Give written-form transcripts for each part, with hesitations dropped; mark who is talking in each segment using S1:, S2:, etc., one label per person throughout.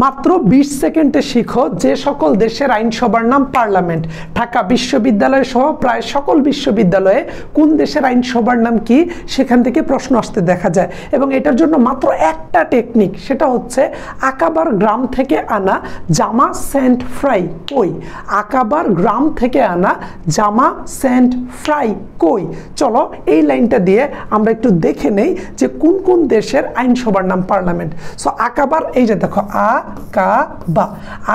S1: মাত্র 20 সেকেন্ডে শিখো যে সকল দেশের আইনসভার নাম পার্লামেন্ট। ঢাকা বিশ্ববিদ্যালয় সহ প্রায় সকল বিশ্ববিদ্যালয়ে কোন দেশের আইনসভার নাম কি সেখান থেকে প্রশ্ন আসতে দেখা যায়। এবং এটার জন্য মাত্র একটা টেকনিক, সেটা হচ্ছে আকাবার গ্রাম থেকে আনা জামা সেন্ট ফ্রাই কই। আকাবার গ্রাম থেকে আনা জামা সেন্ট ফ্রাই কই। চলো এই লাইনটা দিয়ে আমরা একটু দেখে নেই যে কোন কোন দেশের আইনসভার নাম পার্লামেন্ট। সো আকাবার, এই যে দেখো আকাবা,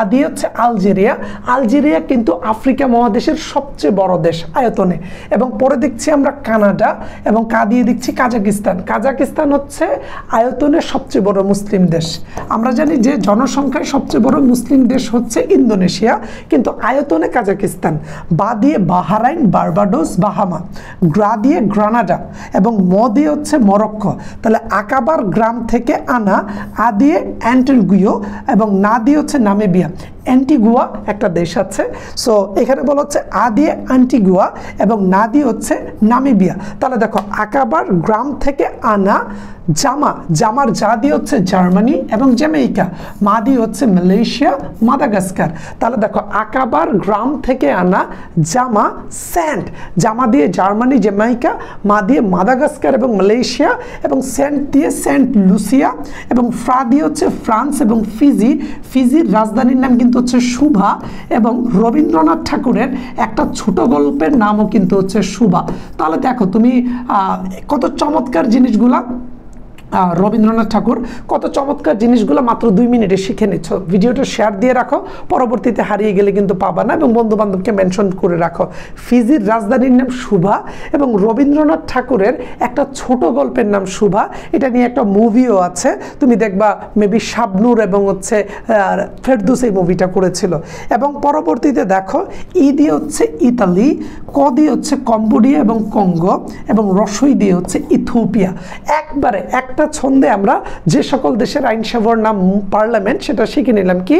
S1: আদি হচ্ছে আলজেরিয়া। আলজেরিয়া কিন্তু আফ্রিকা মহাদেশের সবচেয়ে বড় দেশ আয়তনে। এবং পরে দেখছি আমরা কানাডা, এবং কা দিয়ে দেখছি কাজাকিস্তান। কাজাকিস্তান হচ্ছে আয়তনের সবচেয়ে বড় মুসলিম দেশ। আমরা জানি যে জনসংখ্যায় সবচেয়ে বড় মুসলিম দেশ হচ্ছে ইন্দোনেশিয়া, কিন্তু আয়তনে কাজাকিস্তান। বা দিয়ে বাহারাইন, বার্বাডোস, বাহামা। গ্রা দিয়ে গ্রানাডা, এবং ম দিয়ে হচ্ছে মরক্কো। তাহলে আকাবার গ্রাম থেকে আনা, আ দিয়ে অ্যান্টিগুয়া, এবং না দিয়ে হচ্ছে নামিবিয়া। অ্যান্টিগুয়া একটা দেশ আছে। সো এখানে বলা হচ্ছে আ দিয়ে অ্যান্টিগুয়া এবং না দিয়ে হচ্ছে নামিবিয়া। তাহলে দেখো আকাবার গ্রাম থেকে আনা জামা, জামার যা দিয়ে হচ্ছে জার্মানি এবং জ্যামাইকা। মা দিয়ে হচ্ছে মালয়েশিয়া, মাদাগাস্কার। তাহলে দেখো আকাবার গ্রাম থেকে আনা জামা স্যান্ট, জামা দিয়ে জার্মানি, জ্যামাইকা। মা দিয়ে মাদাগাস্কার এবং মালয়েশিয়া, এবং সেন্ট দিয়ে সেন্ট লুসিয়া, এবং ফ্রা দিয়ে হচ্ছে ফ্রান্স এবং ফিজি। ফিজির রাজধানীর নাম কিন্তু হচ্ছে সুভা, এবং রবীন্দ্রনাথ ঠাকুরের একটা ছোট গল্পের নামও কিন্তু হচ্ছে সুভা। তাহলে দেখো তুমি কত চমৎকার জিনিসগুলা, রবীন্দ্রনাথ ঠাকুর কত চমৎকার জিনিসগুলো মাত্র 2 মিনিটে শিখে নিচ্ছ। ভিডিওটা শেয়ার দিয়ে রাখো, পরবর্তীতে হারিয়ে গেলে কিন্তু পাবা না, এবং বন্ধু বান্ধবকে মেনশন করে রাখো। ফিজির রাজধানীর নাম সুভা, এবং রবীন্দ্রনাথ ঠাকুরের একটা ছোট গল্পের নাম সুভা। এটা নিয়ে একটা মুভিও আছে, তুমি দেখবা মেবি শাবনূর এবং হচ্ছে ফেরদৌস এই মুভিটা করেছিল। এবং পরবর্তীতে দেখো ই দিয়ে হচ্ছে ইতালি, ক দিয়ে হচ্ছে কম্বোডিয়া এবং কঙ্গো, এবং রসই দিয়ে হচ্ছে ইথিওপিয়া। একবারে একটা ছন্দে আমরা যে সকল দেশের আইনসভার নাম পার্লামেন্ট সেটা শিখে নিলাম। কি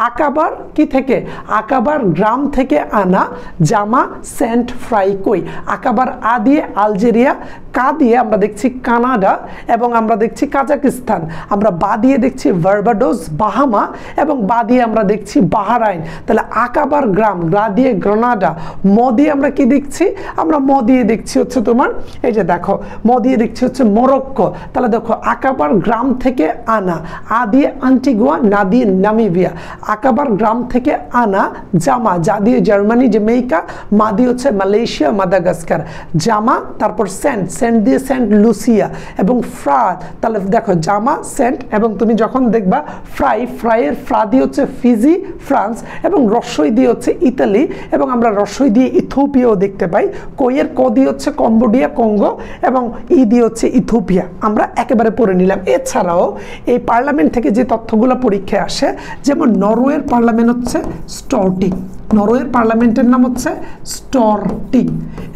S1: আকাবার কি থেকে, আকাবার গ্রাম থেকে আনা জামা সেন্ট ফ্রাই কই। আকাবার আ দিয়ে আলজেরিয়া, কা দিয়ে আমরা দেখছি কানাডা, এবং আমরা দেখছি কাজাকিস্তান। আমরা বা দিয়ে দেখছি বার্বাডোস, বাহামা, এবং বা দিয়ে আমরা দেখছি বাহারাইন। তাহলে আকাবার গ্রাম, গ্রা দিয়ে গ্রানাডা। ম দিয়ে আমরা কি দেখছি, আমরা ম দিয়ে দেখছি হচ্ছে তোমার, এই যে দেখো ম দিয়ে দেখছি হচ্ছে মরক্কো। তাহলে দেখো আকাবার গ্রাম থেকে আনা, আ দিয়ে অ্যান্টিগুয়া, না দিয়ে নামিবিয়া। আকাবার গ্রাম থেকে আনা জামা, যা দিয়ে জার্মানি, জ্যামাইকা। মা দিয়ে হচ্ছে মালয়েশিয়া, মাদাগাস্কার। জামা, তারপর সেন্ট, সেন্ট দিয়ে সেন্ট লুসিয়া, এবং ফ্রা। তাহলে দেখো জামা সেন্ট, এবং তুমি যখন দেখবা ফ্রাই, ফ্রাইয়ের ফ্রা দিয়ে হচ্ছে ফিজি, ফ্রান্স, এবং রসই দিয়ে হচ্ছে ইতালি, এবং আমরা রসই দিয়ে ইথিওপিয়াও দেখতে পাই। কইয়ের ক দিয়ে হচ্ছে কম্বোডিয়া, কঙ্গো, এবং ই দিয়ে হচ্ছে ইথিওপিয়া। আমরা একেবারে পড়ে নিলাম। এছাড়াও এই পার্লামেন্ট থেকে যে তথ্যগুলো পরীক্ষায় আসে, যেমন নরওয়ের পার্লামেন্ট হচ্ছে স্টর্টিং, নরওয়ের পার্লামেন্টের নাম হচ্ছে স্টর্টিং।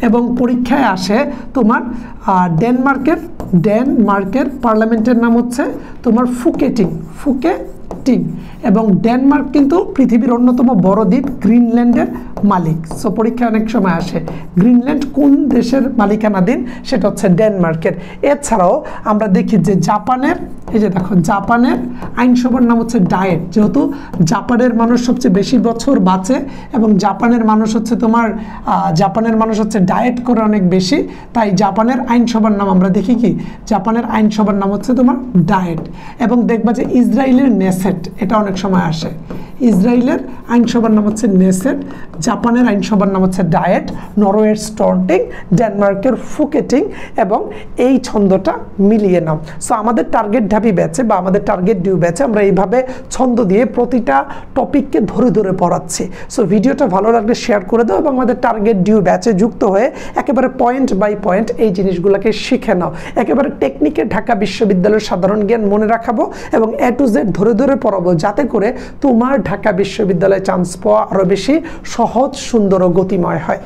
S1: এবং পরীক্ষায় আসে তোমার ডেনমার্কের পার্লামেন্টের নাম হচ্ছে তোমার ফুকেটিং, এবং ডেনমার্ক কিন্তু পৃথিবীর অন্যতম বড় দ্বীপ, গ্রিনল্যান্ডের মালিক। সো পরীক্ষায় অনেক সময় আসে গ্রিনল্যান্ড কোন দেশের মালিকানাধীন, সেটা হচ্ছে ডেনমার্কের। এছাড়াও আমরা দেখি যে জাপানের, এই যে দেখো জাপানের আইনসভার নাম হচ্ছে ডায়েট। যেহেতু জাপানের মানুষ সবচেয়ে বেশি বছর বাঁচে, এবং জাপানের মানুষ হচ্ছে ডায়েট করে অনেক বেশি, তাই জাপানের আইনসভার নাম আমরা দেখি কি, জাপানের আইনসভার নাম হচ্ছে তোমার ডায়েট। এবং দেখবা যে ইসরায়েলের নেসেট, এটা অনেক সময় আসে। ইসরায়েলের আইনসভার নাম হচ্ছে নেসেট, জাপানের আইনসভার নাম হচ্ছে ডায়েট, নরওয়ের স্টর্টিং, ডেনমার্কের ফুকেটিং, এবং এই ছন্দটা মিলিয়ে নাও। সো আমাদের টার্গেট ঢাবি ব্যাচে বা আমাদের টার্গেট ডিউ ব্যাচে আমরা এইভাবে ছন্দ দিয়ে প্রতিটা টপিককে ধরে ধরে পড়াচ্ছি। সো ভিডিওটা ভালো লাগলে শেয়ার করে দাও, এবং আমাদের টার্গেট ডিউ ব্যাচে যুক্ত হয়ে একেবারে পয়েন্ট বাই পয়েন্ট এই জিনিসগুলোকে শিখে নাও। একেবারে টেকনিকে ঢাকা বিশ্ববিদ্যালয়ের সাধারণ জ্ঞান মনে রাখাবো, এবং A to Z ধরে ধরে পড়াবো, যাতে করে তোমার ঢাকা বিশ্ববিদ্যালয়ে চান্স পাওয়া আরও বেশি সহজ, সুন্দর ও গতিময় হয়।